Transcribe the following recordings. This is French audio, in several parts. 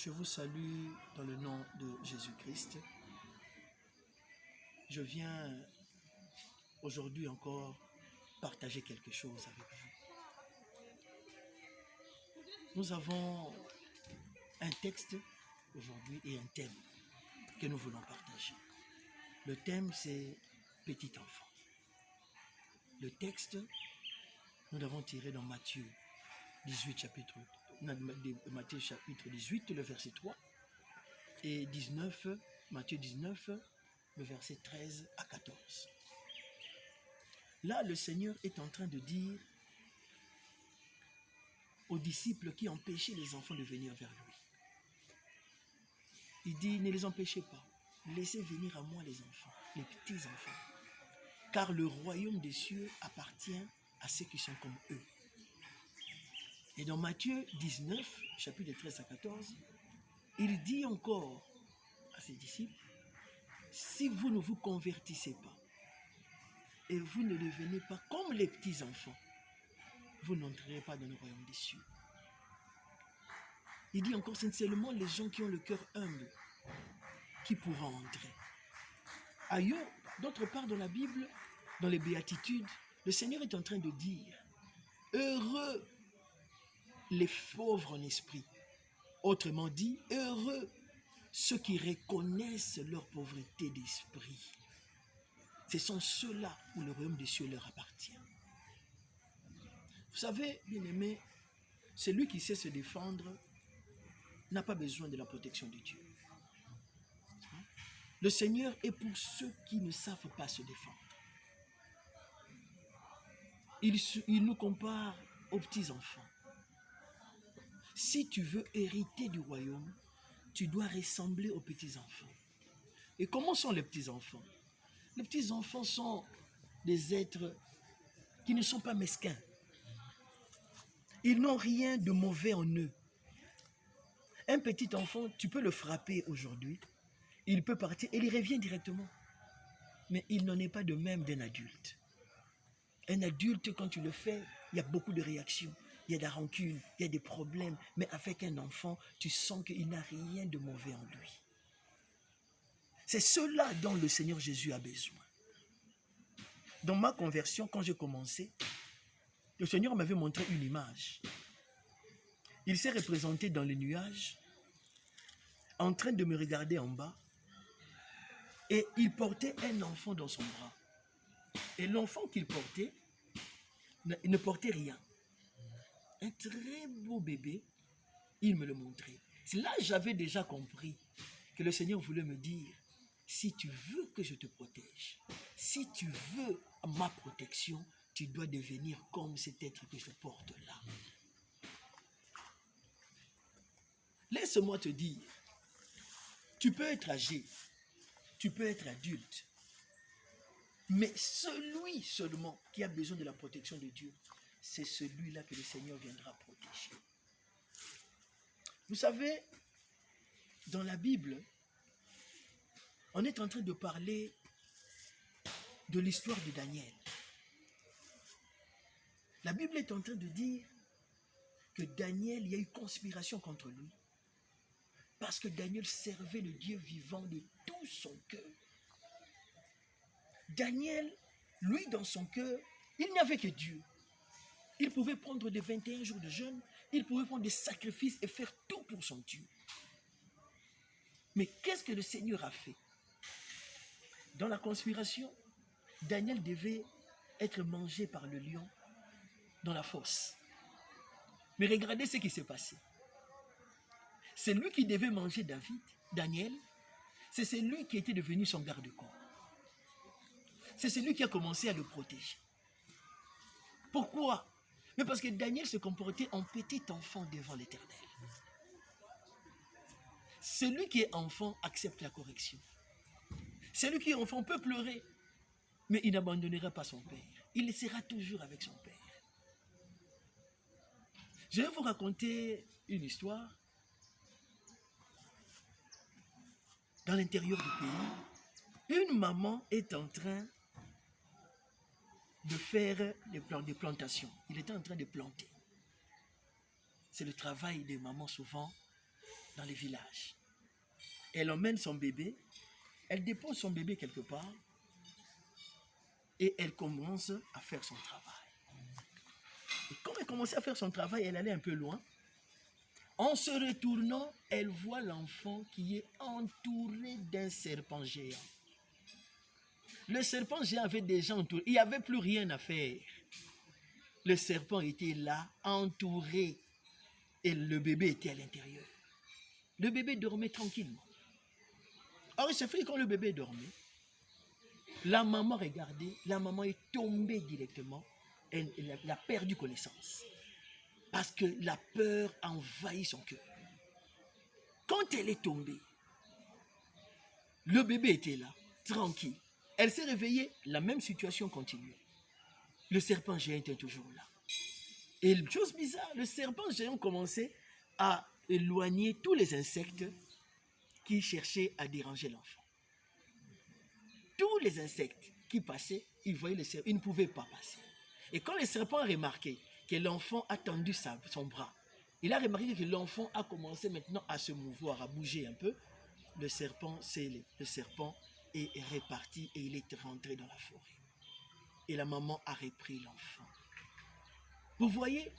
Je vous salue dans le nom de Jésus-Christ. Je viens aujourd'hui encore partager quelque chose avec vous. Nous avons un texte aujourd'hui et un thème que nous voulons partager. Le thème, c'est petit enfant. Le texte, nous l'avons tiré dans Matthieu 18, Matthieu chapitre 18, le verset 3, et 19, Matthieu 19, le verset 13 à 14. Là, le Seigneur est en train de dire aux disciples qui empêchaient les enfants de venir vers lui. Il dit, ne les empêchez pas, laissez venir à moi les enfants, les petits enfants, car le royaume des cieux appartient à ceux qui sont comme eux. Et dans Matthieu 19, chapitre 13 à 14, il dit encore à ses disciples, si vous ne vous convertissez pas et vous ne devenez pas comme les petits enfants, vous n'entrerez pas dans le royaume des cieux. Il dit encore, c'est seulement les gens qui ont le cœur humble qui pourront entrer. Ailleurs, d'autre part dans la Bible, dans les béatitudes, le Seigneur est en train de dire, heureux les pauvres en esprit. Autrement dit, heureux ceux qui reconnaissent leur pauvreté d'esprit. Ce sont ceux-là où le royaume des cieux leur appartient. Vous savez, bien-aimé, celui qui sait se défendre n'a pas besoin de la protection de Dieu. Le Seigneur est pour ceux qui ne savent pas se défendre. Il nous compare aux petits-enfants. Si tu veux hériter du royaume, tu dois ressembler aux petits-enfants. Et comment sont les petits-enfants? Les petits-enfants sont des êtres qui ne sont pas mesquins. Ils n'ont rien de mauvais en eux. Un petit enfant, tu peux le frapper aujourd'hui, il peut partir et il revient directement. Mais il n'en est pas de même d'un adulte. Un adulte, quand tu le fais, il y a beaucoup de réactions. Il y a de la rancune, il y a des problèmes. Mais avec un enfant, tu sens qu'il n'a rien de mauvais en lui. C'est cela dont le Seigneur Jésus a besoin. Dans ma conversion, quand j'ai commencé, le Seigneur m'avait montré une image. Il s'est représenté dans les nuages, en train de me regarder en bas, et il portait un enfant dans son bras. Et l'enfant qu'il portait, il ne portait rien. Un très beau bébé, il me le montrait. C'est là que j'avais déjà compris que le Seigneur voulait me dire, si tu veux que je te protège, si tu veux ma protection, tu dois devenir comme cet être que je porte là. Laisse-moi te dire, tu peux être âgé, tu peux être adulte, mais celui seulement qui a besoin de la protection de Dieu, c'est celui-là que le Seigneur viendra protéger. Vous savez, dans la Bible, on est en train de parler de l'histoire de Daniel. La Bible est en train de dire que Daniel, il y a eu conspiration contre lui. Parce que Daniel servait le Dieu vivant de tout son cœur. Daniel, lui, dans son cœur, il n'y avait que Dieu. Il pouvait prendre des 21 jours de jeûne, il pouvait prendre des sacrifices et faire tout pour son Dieu. Mais qu'est-ce que le Seigneur a fait? Dans la conspiration, Daniel devait être mangé par le lion dans la fosse. Mais regardez ce qui s'est passé. C'est lui qui devait manger Daniel, c'est celui qui était devenu son garde-corps. C'est celui qui a commencé à le protéger. Pourquoi? Mais parce que Daniel se comportait en petit enfant devant l'Éternel. Celui qui est enfant accepte la correction. Celui qui est enfant peut pleurer, mais il n'abandonnera pas son père. Il sera toujours avec son père. Je vais vous raconter une histoire. Dans l'intérieur du pays, une maman est en train de faire des plantations. Il était en train de planter. C'est le travail des mamans souvent dans les villages. Elle emmène son bébé, elle dépose son bébé quelque part et elle commence à faire son travail. Et quand elle commençait à faire son travail, elle allait un peu loin. En se retournant, elle voit l'enfant qui est entouré d'un serpent géant. Le serpent géant avait déjà entouré, il n'y avait plus rien à faire. Le serpent était là, entouré, et le bébé était à l'intérieur. Le bébé dormait tranquillement. Or, il se fait que quand le bébé dormait, la maman regardait, la maman est tombée directement, elle a perdu connaissance. Parce que la peur envahit son cœur. Quand elle est tombée, le bébé était là, tranquille. Elle s'est réveillée, la même situation continuait. Le serpent géant était toujours là. Et chose bizarre, le serpent géant commençait à éloigner tous les insectes qui cherchaient à déranger l'enfant. Tous les insectes qui passaient, ils voyaient le serpent, ils ne pouvaient pas passer. Et quand le serpent a remarqué que l'enfant a tendu son bras, il a remarqué que l'enfant a commencé maintenant à se mouvoir, à bouger un peu. Le serpent est reparti et il est rentré dans la forêt. Et la maman a repris l'enfant. Vous voyez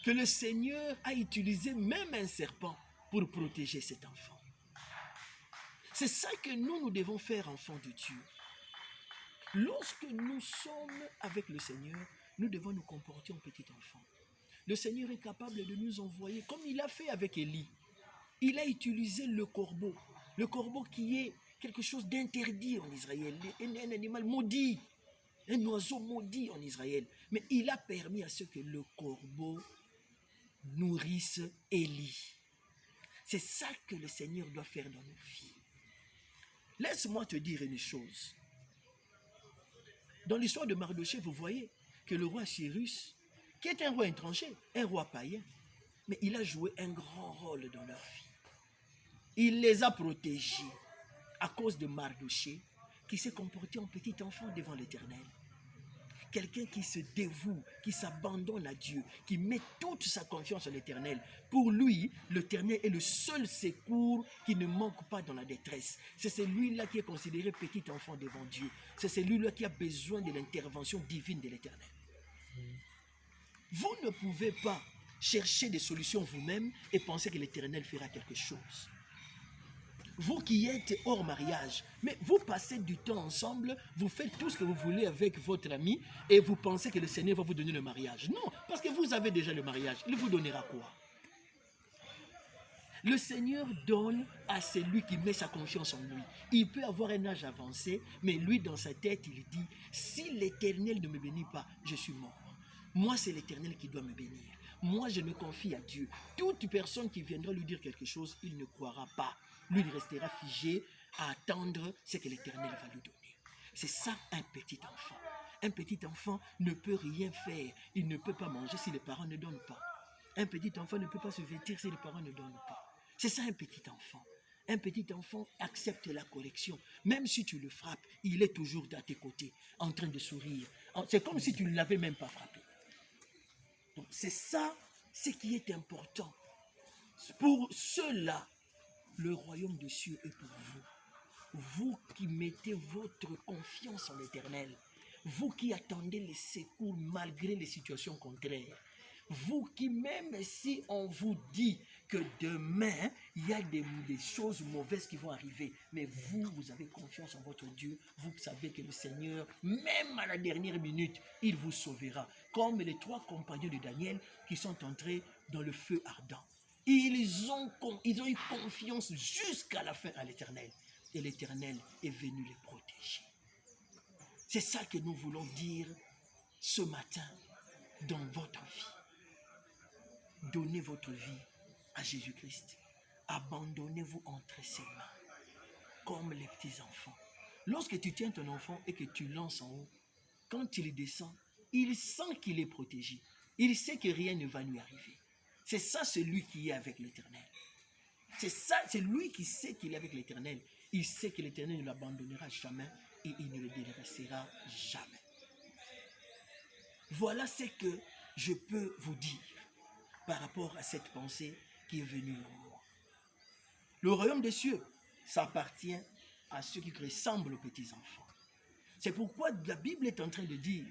que le Seigneur a utilisé même un serpent pour protéger cet enfant. C'est ça que nous devons faire, enfants de Dieu. Lorsque nous sommes avec le Seigneur, nous devons nous comporter en petit enfant. Le Seigneur est capable de nous envoyer, comme il a fait avec Élie. Il a utilisé le corbeau qui est quelque chose d'interdit en Israël, un animal maudit, un oiseau maudit en Israël. Mais il a permis à ce que le corbeau nourrisse Élie. C'est ça que le Seigneur doit faire dans nos vies. Laisse-moi te dire une chose. Dans l'histoire de Mardochée, vous voyez que le roi Cyrus, qui est un roi étranger, un roi païen, mais il a joué un grand rôle dans leur vie. Il les a protégés à cause de Mardochée, qui s'est comporté en petit enfant devant l'Éternel. Quelqu'un qui se dévoue, qui s'abandonne à Dieu, qui met toute sa confiance en l'Éternel. Pour lui, l'Éternel est le seul secours qui ne manque pas dans la détresse. C'est celui-là qui est considéré petit enfant devant Dieu. C'est celui-là qui a besoin de l'intervention divine de l'Éternel. Vous ne pouvez pas chercher des solutions vous-même et penser que l'Éternel fera quelque chose. Vous qui êtes hors mariage, mais vous passez du temps ensemble, vous faites tout ce que vous voulez avec votre ami et vous pensez que le Seigneur va vous donner le mariage. Non, parce que vous avez déjà le mariage. Il vous donnera quoi? Le Seigneur donne à celui qui met sa confiance en lui. Il peut avoir un âge avancé, mais lui dans sa tête, il dit, si l'Éternel ne me bénit pas, je suis mort. Moi, c'est l'Éternel qui doit me bénir. Moi, je me confie à Dieu. Toute personne qui viendra lui dire quelque chose, il ne croira pas. Lui, il restera figé à attendre ce que l'Éternel va lui donner. C'est ça un petit enfant. Un petit enfant ne peut rien faire. Il ne peut pas manger si les parents ne donnent pas. Un petit enfant ne peut pas se vêtir si les parents ne donnent pas. C'est ça un petit enfant. Un petit enfant accepte la correction. Même si tu le frappes, il est toujours à tes côtés, en train de sourire. C'est comme si tu ne l'avais même pas frappé. Donc c'est ça ce qui est important. Pour ceux-là, le royaume des cieux est pour vous. Vous qui mettez votre confiance en l'Éternel. Vous qui attendez les secours malgré les situations contraires. Vous qui, même si on vous dit que demain, il y a des choses mauvaises qui vont arriver, mais vous avez confiance en votre Dieu, vous savez que le Seigneur, même à la dernière minute, il vous sauvera. Comme les 3 compagnons de Daniel qui sont entrés dans le feu ardent. Ils ont eu confiance jusqu'à la fin à l'Éternel. Et l'Éternel est venu les protéger. C'est ça que nous voulons dire ce matin dans votre vie. Donnez votre vie à Jésus-Christ. Abandonnez-vous entre ses mains, comme les petits enfants. Lorsque tu tiens ton enfant et que tu lances en haut, quand il descend, il sent qu'il est protégé. Il sait que rien ne va lui arriver. C'est ça celui qui est avec l'Éternel. C'est ça, c'est lui qui sait qu'il est avec l'Éternel. Il sait que l'Éternel ne l'abandonnera jamais et il ne le délaissera jamais. Voilà ce que je peux vous dire par rapport à cette pensée qui est venue en moi. Le royaume des cieux, ça appartient à ceux qui ressemblent aux petits-enfants. C'est pourquoi la Bible est en train de dire,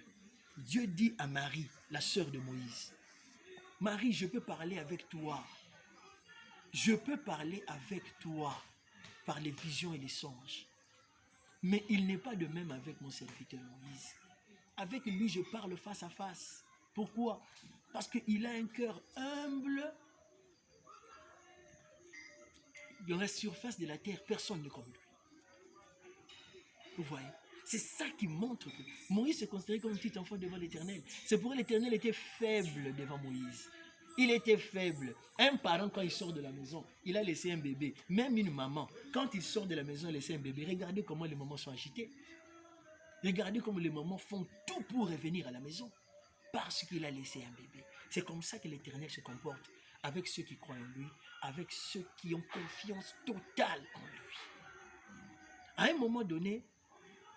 Dieu dit à Marie, la sœur de Moïse, Marie, je peux parler avec toi. Je peux parler avec toi par les visions et les songes. Mais il n'est pas de même avec mon serviteur Moïse. Avec lui, je parle face à face. Pourquoi? Parce qu'il a un cœur humble. Dans la surface de la terre, personne ne comme lui. Vous voyez? C'est ça qui montre que Moïse se considérait comme un petit enfant devant l'Éternel. C'est pourquoi l'Éternel était faible devant Moïse. Il était faible. Un parent, quand il sort de la maison, il a laissé un bébé. Même une maman, quand il sort de la maison, il a laissé un bébé. Regardez comment les mamans sont agités. Regardez comment les mamans font tout pour revenir à la maison. Parce qu'il a laissé un bébé. C'est comme ça que l'Éternel se comporte avec ceux qui croient en lui, avec ceux qui ont confiance totale en lui. À un moment donné,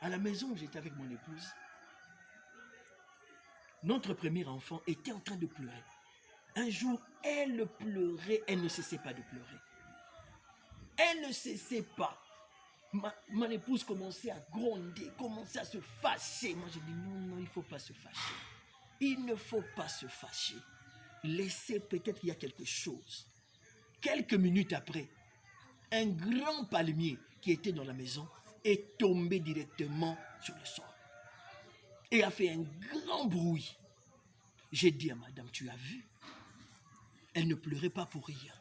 à la maison où j'étais avec mon épouse, notre premier enfant était en train de pleurer. Un jour, elle pleurait, elle ne cessait pas de pleurer. Elle ne cessait pas. Mon épouse commençait à gronder, commençait à se fâcher. Moi, j'ai dit non, il ne faut pas se fâcher. Il ne faut pas se fâcher. Laissez, peut-être qu'il y a quelque chose. Quelques minutes après, un grand palmier qui était dans la maison est tombé directement sur le sol et a fait un grand bruit. J'ai dit à madame, tu as vu? Elle ne pleurait pas pour rien.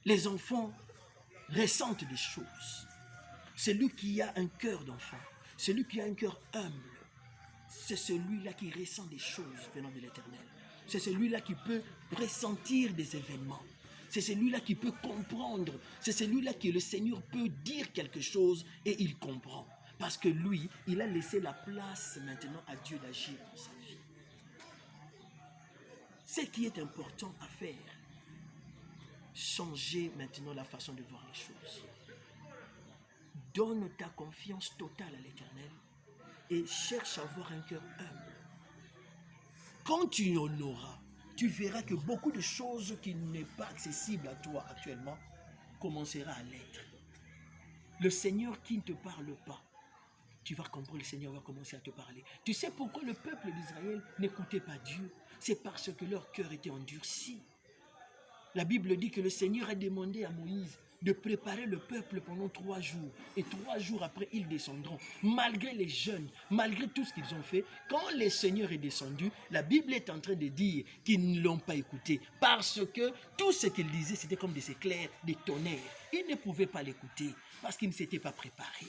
Les enfants ressentent des choses. Celui qui a un cœur d'enfant, celui qui a un cœur humble, c'est celui-là qui ressent des choses venant de l'Éternel. C'est celui-là qui peut pressentir des événements. C'est celui-là qui peut comprendre. C'est celui-là que le Seigneur peut dire quelque chose et il comprend. Parce que lui, il a laissé la place maintenant à Dieu d'agir dans sa vie. Ce qui est important à faire, changer maintenant la façon de voir les choses. Donne ta confiance totale à l'Éternel et cherche à avoir un cœur humble. Quand tu en auras, tu verras que beaucoup de choses qui n'est pas accessible à toi actuellement commencera à l'être. Le Seigneur qui ne te parle pas, tu vas comprendre, le Seigneur va commencer à te parler. Tu sais pourquoi le peuple d'Israël n'écoutait pas Dieu? C'est parce que leur cœur était endurci. La Bible dit que le Seigneur a demandé à Moïse de préparer le peuple pendant 3 jours. Et 3 jours après, ils descendront. Malgré les jeunes, malgré tout ce qu'ils ont fait, quand le Seigneur est descendu, la Bible est en train de dire qu'ils ne l'ont pas écouté. Parce que tout ce qu'il disait, c'était comme des éclairs, des tonnerres. Ils ne pouvaient pas l'écouter parce qu'ils ne s'étaient pas préparés.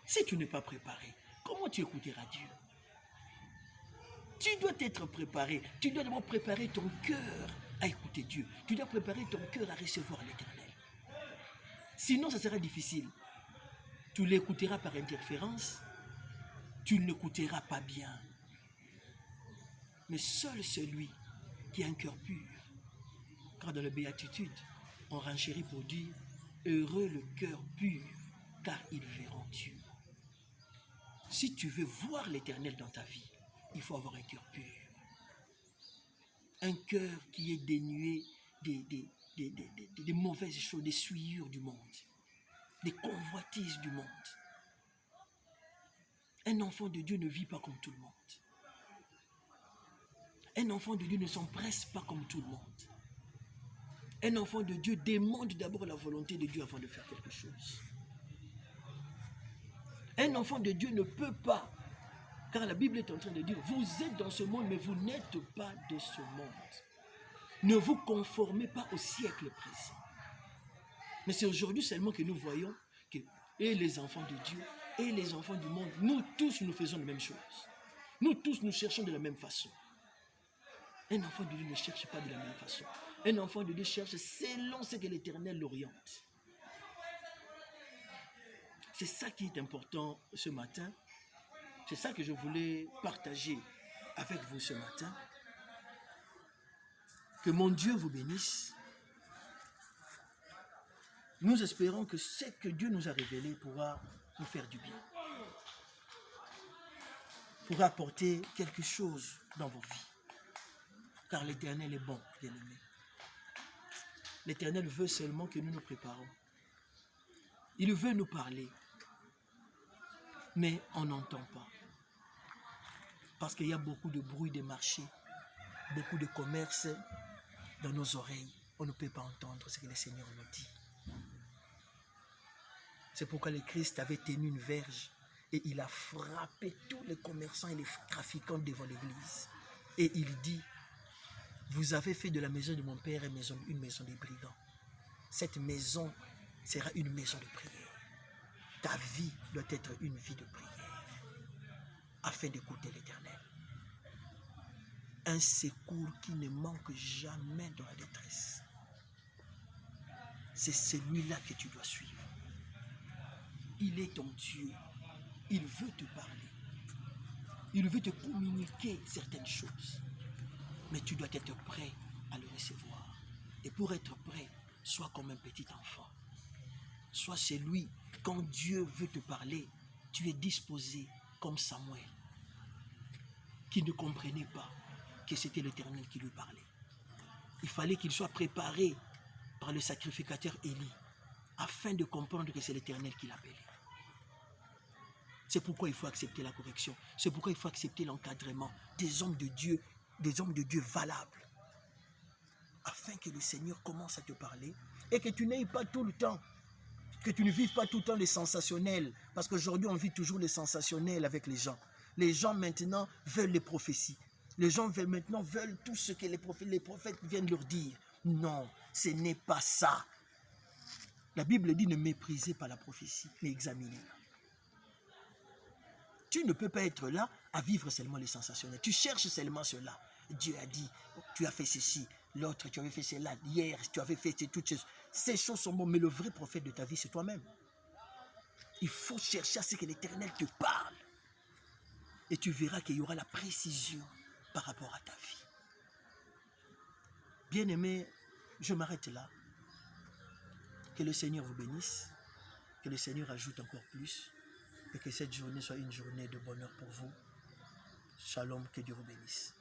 Si tu n'es pas préparé, comment tu écouteras Dieu? Tu dois être préparé. Tu dois d'abord préparer ton cœur à écouter Dieu. Tu dois préparer ton cœur à recevoir l'Éternel. Sinon, ça sera difficile. Tu l'écouteras par interférence. Tu ne l'écouteras pas bien. Mais seul celui qui a un cœur pur, car dans la béatitude, on renchérit pour dire « Heureux le cœur pur, car ils verront Dieu ». Si tu veux voir l'Éternel dans ta vie, il faut avoir un cœur pur. Un cœur qui est dénué des mauvaises choses, des souillures du monde, des convoitises du monde. Un enfant de Dieu ne vit pas comme tout le monde. Un enfant de Dieu ne s'empresse pas comme tout le monde. Un enfant de Dieu demande d'abord la volonté de Dieu avant de faire quelque chose. Un enfant de Dieu ne peut pas, car la Bible est en train de dire, vous êtes dans ce monde, mais vous n'êtes pas de ce monde. Ne vous conformez pas au siècle présent. Mais c'est aujourd'hui seulement que nous voyons que et les enfants de Dieu et les enfants du monde, nous tous nous faisons la même chose. Nous tous nous cherchons de la même façon. Un enfant de Dieu ne cherche pas de la même façon. Un enfant de Dieu cherche selon ce que l'Éternel l'oriente. C'est ça qui est important ce matin. C'est ça que je voulais partager avec vous ce matin. Que mon Dieu vous bénisse. Nous espérons que ce que Dieu nous a révélé pourra nous faire du bien. Pourra apporter quelque chose dans vos vies. Car l'Éternel est bon, bien-aimé. L'Éternel veut seulement que nous nous préparons. Il veut nous parler, mais on n'entend pas. Parce qu'il y a beaucoup de bruit de marché, beaucoup de commerce dans nos oreilles. On ne peut pas entendre ce que le Seigneur nous dit. C'est pourquoi le Christ avait tenu une verge et il a frappé tous les commerçants et les trafiquants devant l'église. Et il dit, vous avez fait de la maison de mon Père une maison de brigands. Cette maison sera une maison de prière. Ta vie doit être une vie de prière afin d'écouter l'Éternel. Un secours qui ne manque jamais dans la détresse. C'est celui-là que tu dois suivre. Il est ton Dieu. Il veut te parler. Il veut te communiquer certaines choses. Mais tu dois être prêt à le recevoir. Et pour être prêt, sois comme un petit enfant. Sois celui, quand Dieu veut te parler, tu es disposé comme Samuel, qui ne comprenait pas que c'était l'Éternel qui lui parlait. Il fallait qu'il soit préparé par le sacrificateur Élie, afin de comprendre que c'est l'Éternel qui l'appelait. C'est pourquoi il faut accepter la correction. C'est pourquoi il faut accepter l'encadrement des hommes de Dieu valables, afin que le Seigneur commence à te parler et que tu n'aies pas tout le temps, que tu ne vives pas tout le temps les sensationnels, parce qu'aujourd'hui on vit toujours les sensationnels avec les gens. Les gens maintenant veulent les prophéties. Les gens veulent tout ce que les prophètes viennent leur dire. Non, ce n'est pas ça. La Bible dit ne méprisez pas la prophétie, mais examinez-la. Tu ne peux pas être là à vivre seulement les sensationnels. Tu cherches seulement cela. Dieu a dit, tu as fait ceci, l'autre, tu avais fait cela, hier, tu avais fait toutes choses. Ces choses sont bonnes, mais le vrai prophète de ta vie, c'est toi-même. Il faut chercher à ce que l'Éternel te parle. Et tu verras qu'il y aura la précision par rapport à ta vie. Bien-aimés, je m'arrête là. Que le Seigneur vous bénisse. Que le Seigneur ajoute encore plus. Et que cette journée soit une journée de bonheur pour vous. Shalom, que Dieu vous bénisse.